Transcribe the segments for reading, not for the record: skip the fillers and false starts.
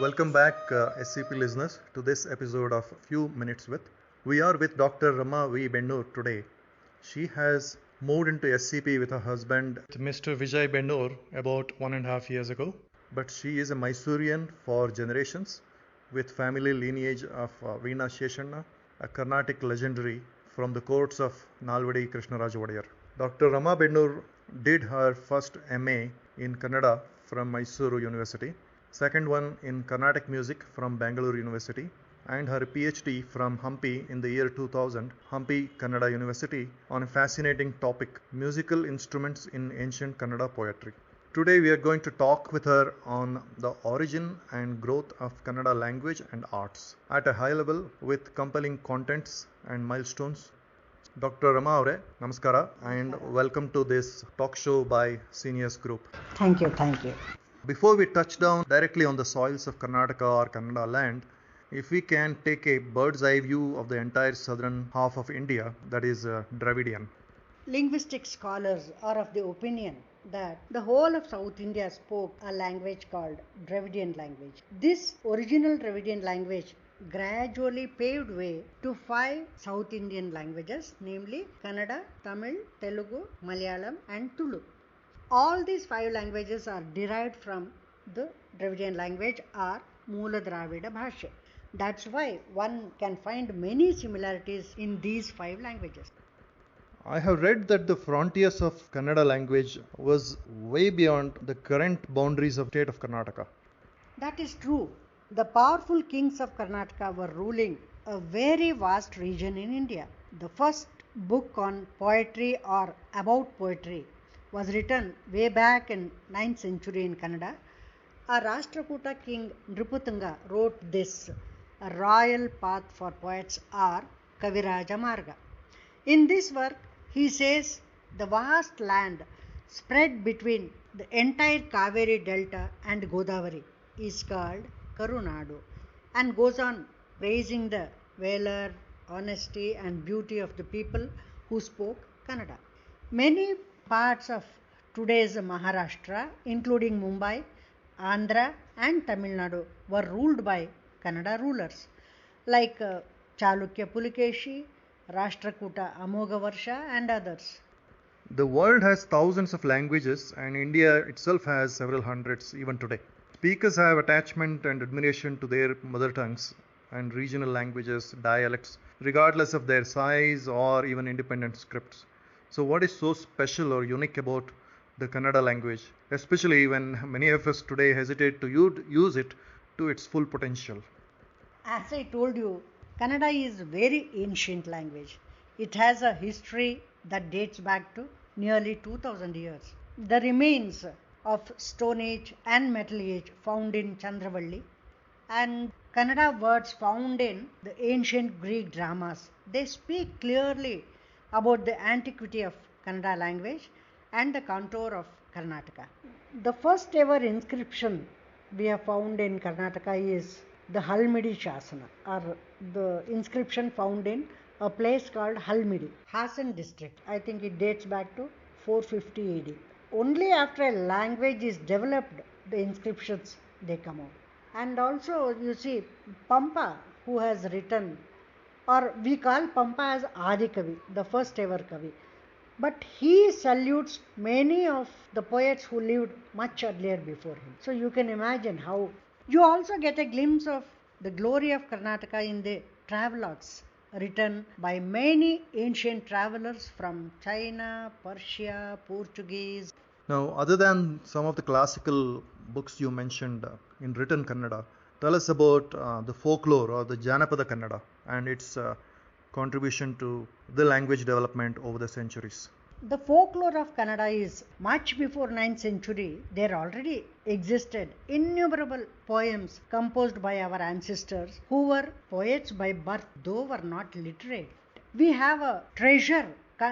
Welcome back, SCP listeners, to this episode of Few Minutes With. We are with Dr. Rama Bennur today. She has moved into SCP with her husband, Mr. Vijay Bennur, about 1.5 years ago. But she is a Mysorean for generations, with family lineage of Veena Sheshanna, a Carnatic legendary from the courts of Nalvadi Krishnaraj Wadiyar. Dr. Rama Bennur did her first MA in Kannada from Mysuru University, second one in Carnatic music from Bangalore University, and her PhD from Hampi in the year 2000, Hampi Kannada University, on a fascinating topic, musical instruments in ancient Kannada poetry. Today we are going to talk with her on the origin and growth of Kannada language and arts at a high level with compelling contents and milestones. Dr. Rama Avre, Namaskara, and welcome to this talk show by Seniors Group. Thank you. Before we touch down directly on the soils of Karnataka or Kannada land, if we can take a bird's eye view of the entire southern half of India, that is Dravidian. Linguistic scholars are of the opinion that the whole of South India spoke a language called Dravidian language. This original Dravidian language gradually paved way to 5 South Indian languages, namely Kannada, Tamil, Telugu, Malayalam and Tulu. All these 5 languages are derived from the Dravidian language or Moola Dravida Bhasha. That's why one can find many similarities in these 5 languages. I have read that the frontiers of Kannada language was way beyond the current boundaries of state of Karnataka. That is true. The powerful kings of Karnataka were ruling a very vast region in India. The first book on poetry or about poetry was written way back in 9th century in Kannada. A Rashtrakuta king Nriputunga wrote this, a royal path for poets or Kaviraja Marga. In this work, he says the vast land spread between the entire Kaveri Delta and Godavari is called Karunadu, and goes on praising the valor, honesty and beauty of the people who spoke Kannada. Many parts of today's Maharashtra, including Mumbai, Andhra and Tamil Nadu, were ruled by Kannada rulers like Chalukya Pulikeshi, Rashtrakuta Amogavarsha and others. The world has thousands of languages and India itself has several hundreds even today. Speakers have attachment and admiration to their mother tongues and regional languages, dialects, regardless of their size or even independent scripts. So what is so special or unique about the Kannada language, especially when many of us today hesitate to use it to its full potential? As I told you, Kannada is a very ancient language. It has a history that dates back to nearly 2000 years. The remains of Stone Age and Metal Age found in Chandravalli and Kannada words found in the ancient Greek dramas. They speak clearly about the antiquity of Kannada language and the contour of Karnataka. The first ever inscription we have found in Karnataka is the Halmidi Shasana, or the inscription found in a place called Halmidi, Hassan district. I think it dates back to 450 AD. Only after a language is developed, the inscriptions they come out. And also you see Pampa, who has written, or we call Pampa as Adi Kavi, the first ever Kavi. But he salutes many of the poets who lived much earlier before him. So you can imagine how. You also get a glimpse of the glory of Karnataka in the travelogues written by many ancient travelers from China, Persia, Portuguese. Now, other than some of the classical books you mentioned in written Kannada, tell us about the folklore or the Janapada Kannada and its contribution to the language development over the centuries. The folklore of Kannada is much before 9th century. There already existed innumerable poems composed by our ancestors who were poets by birth, though were not literate. We have a treasure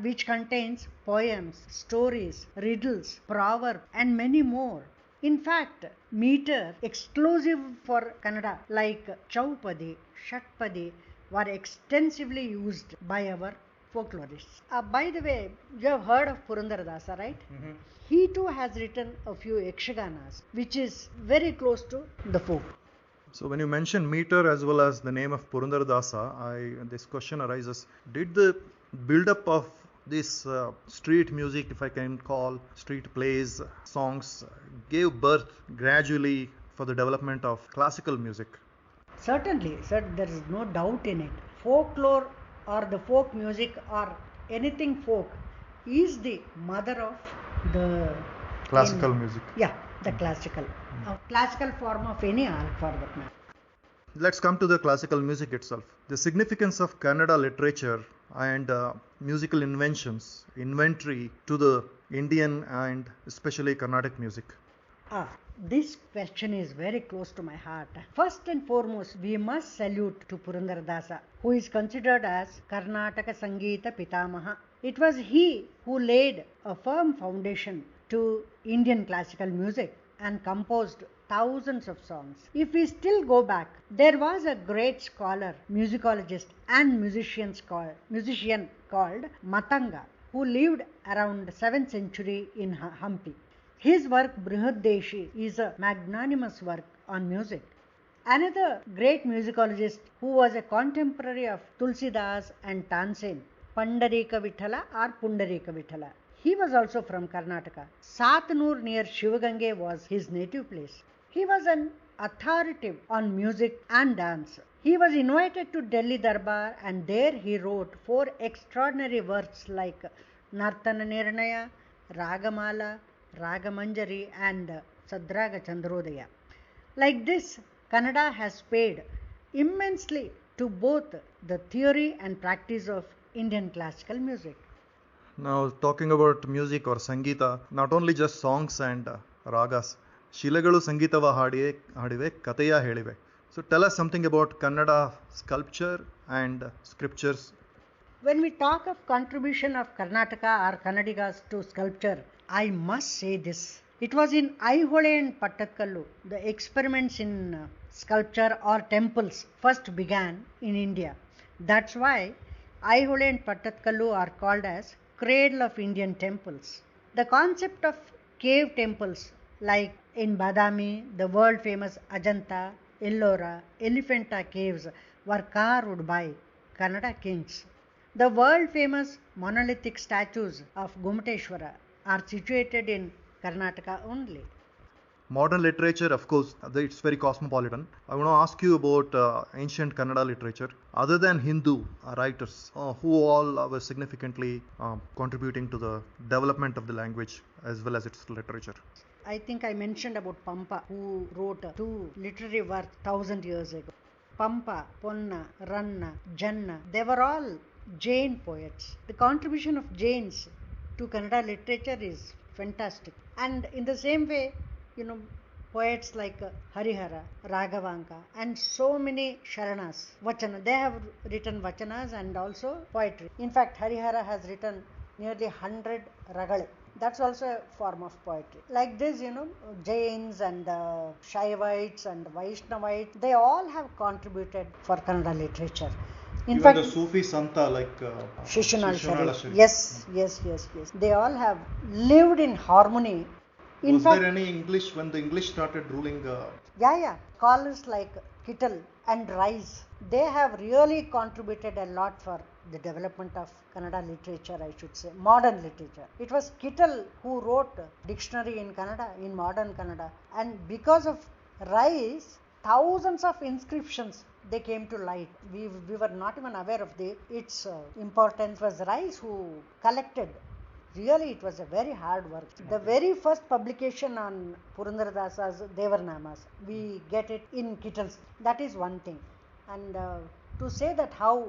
which contains poems, stories, riddles, proverbs and many more. In fact, meter exclusive for Kannada like Chaupadi, Shatpadi were extensively used by our folklorists. By the way, you have heard of Purandaradasa, right? Mm-hmm. He too has written a few Yakshaganas, which is very close to the folk. So when you mention meter as well as the name of Purandaradasa, this question arises: did the build-up of this street music, if I can call street plays, songs, gave birth gradually for the development of classical music? Certainly, sir, there is no doubt in it. Folklore or the folk music or anything folk is the mother of the Classical music. yeah, the classical. A classical form of any art for that matter. Let's come to the classical music itself. The significance of Kannada literature and musical inventory to the Indian and especially Carnatic music. This question is very close to my heart. First and foremost, we must salute to Purandaradasa, who is considered as Karnataka Sangeeta Pitamaha. It was he who laid a firm foundation to Indian classical music and composed thousands of songs. If we still go back, there was a great scholar, musicologist, and musician called Matanga, who lived around 7th century in Hampi. His work Brihadeshi is a magnanimous work on music. Another great musicologist who was a contemporary of Tulsidas and Tansen, Pandarika Vithala or Pundarika Vithala. He was also from Karnataka. Satnur near Shivagange was his native place. He was an authoritative on music and dance. He was invited to Delhi Darbar and there he wrote 4 extraordinary works like Nartana Nirnaya, Ragamala, Ragamanjari and Sadraga Chandrodaya. Like this, Kannada has paid immensely to both the theory and practice of Indian classical music. Now, talking about music or Sangeeta, not only just songs and ragas, ಶಿಲೆಗಳು ಸಂಗೀತವ ಹಾಡಿವೆ ಕಥೆಯ ಹೇಳಿವೆ. So tell us something about Kannada sculpture and scriptures. When we talk of contribution of Karnataka or Kannadigas to sculpture, I must say this. It was in Aihole and Pattakkallu, the experiments in sculpture or temples first began in India. That's why Aihole and Pattakkallu are called as cradle of Indian temples. The concept of cave temples like in Badami, the world famous Ajanta, Ellora, Elephanta caves were carved by Kannada kings. The world famous monolithic statues of Gomateshwara are situated in Karnataka only. Modern literature, of course, it's very cosmopolitan. I want to ask you about ancient Kannada literature. Other than Hindu writers, who all were significantly contributing to the development of the language as well as its literature? I think I mentioned about Pampa, who wrote 2 literary works 1000 years ago. Pampa, Ponna, Ranna, Janna, they were all Jain poets. The contribution of Jains to Kannada literature is fantastic. And in the same way, poets like Harihara, Raghavanka, and so many Sharanas, Vachana, they have written Vachanas and also poetry. In fact, Harihara has written nearly 100 Ragale. That's also a form of poetry. Like this, Jains and Shaivites and Vaishnavites, they all have contributed for Kannada literature. In Even fact, the Sufi Santa like Shishunal Shishunala Sharif. Sharif. Yes. They all have lived in harmony. Was there any English when the English started ruling? Yeah. Scholars like Kittle and Rice, they have really contributed a lot for the development of Kannada literature, I should say, modern literature. It was Kittle who wrote dictionary in Kannada, in modern Kannada. And because of Rice, thousands of inscriptions, they came to light. We were not even aware of its importance. It was Rice who collected. Really, it was a very hard work. The very first publication on Purandaradasa's Devarnamas, we get it in Kittle's. That is one thing. And to say that how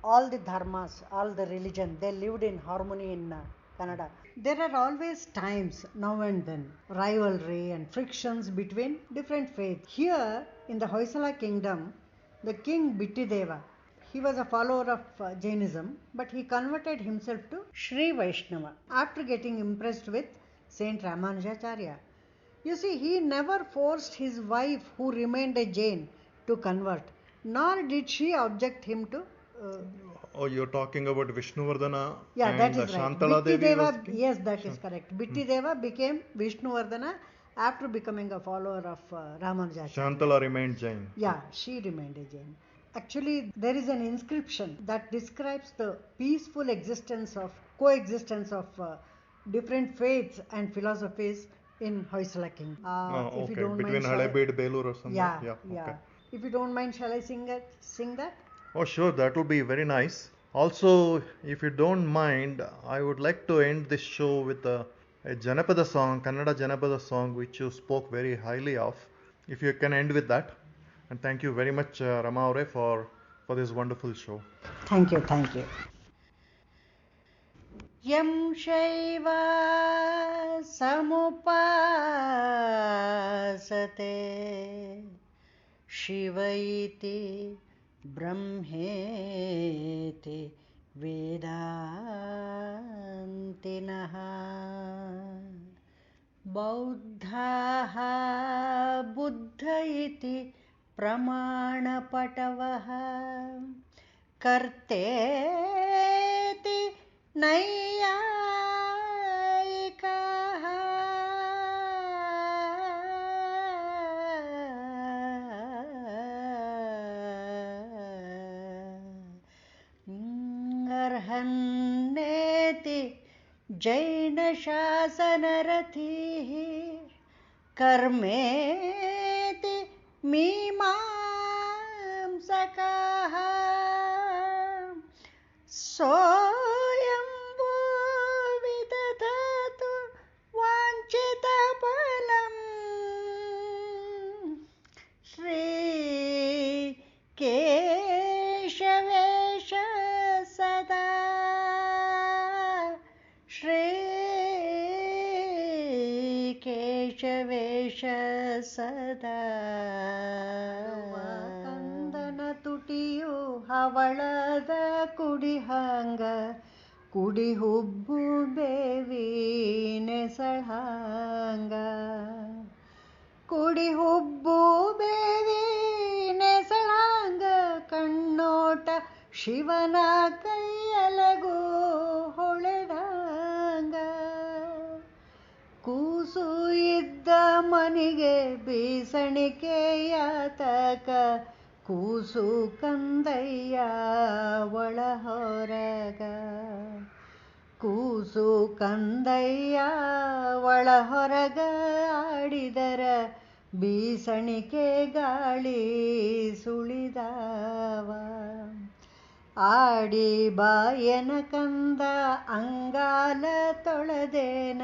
all the dharmas, all the religion, they lived in harmony in Kannada. There are always times, now and then, rivalry and frictions between different faiths. Here, in the Hoysala kingdom, the king Bittideva, he was a follower of Jainism, but he converted himself to Sri Vaishnava after getting impressed with Saint Ramanujacharya. You see, he never forced his wife, who remained a Jain, to convert, nor did she object him to. You're talking about Vishnuvardhana Yeah, and that is right. Shantala Devi. Yes, that is correct. Bittideva became Vishnuvardhana after becoming a follower of Ramanujacharya. Shantala remained Jain. Yeah, she remained a Jain. Actually, there is an inscription that describes the peaceful coexistence of different faiths and philosophies in Hoysala King. If you Okay. don't Between mind, shall I? Halebid, Belur or something. Yeah, Yeah. yeah. Okay. If you don't mind, shall I sing it? Sing that? Oh, sure. That would be very nice. Also, if you don't mind, I would like to end this show with a Janapada song, Kannada Janapada song, which you spoke very highly of. If you can end with that. And thank you very much, Rama Aure, for this wonderful show. Thank you, thank you. यं शैवा समुपासते शिव इति ब्रह्मेति वेदान्तिनः बौद्धाः बुद्ध इति प्रमाणपटवः कर्तेति नैयायिकाः अर्हन्नेति जैनशासनरथिः कर्मेति मीमांसकाः सोऽयं विदधातु वाञ्छितफलम् श्रीकेशवेश सदा श्रीकेशवेश सदा ಕಂದನ ತುಟಿಯು ಹವಳದ ಕುಡಿಹಂಗ ಕುಡಿ ಹುಬ್ಬು ಬೇವಿನೆಸಳಂಗ ಕುಡಿ ಹುಬ್ಬು ಬೇವಿನೆಸಳಂಗ ಕಣ್ಣೋಟ ಶಿವನ ಕೈಯಲಗು ಹೊಳೆದಂಗ ಕೂಸು ಇದ್ದ ಮನಿಗೆ ಬೀಸಣಿಕೆಯ ತಕ ಕೂಸು ಕಂದಯ್ಯ ಒಳ ಹೊರಗ ಕೂಸು ಕಂದಯ್ಯ ಒಳ ಹೊರಗ ಆಡಿದರ ಬೀಸಣಿಕೆ ಗಾಳಿ ಸುಳಿದಾವ ಆಡಿ ಬಾಯನ ಕಂದ ಅಂಗಾಲ ತೊಳೆದೇನ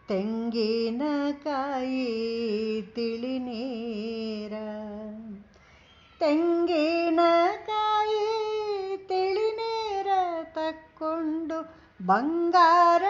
ತೆಂಗಿನಕಾಯಿ ತಿಳಿನೀರ ತೆಂಗಿನಕಾಯಿ ತಿಳಿನೀರ ತಕ್ಕೊಂಡು ಬಂಗಾರ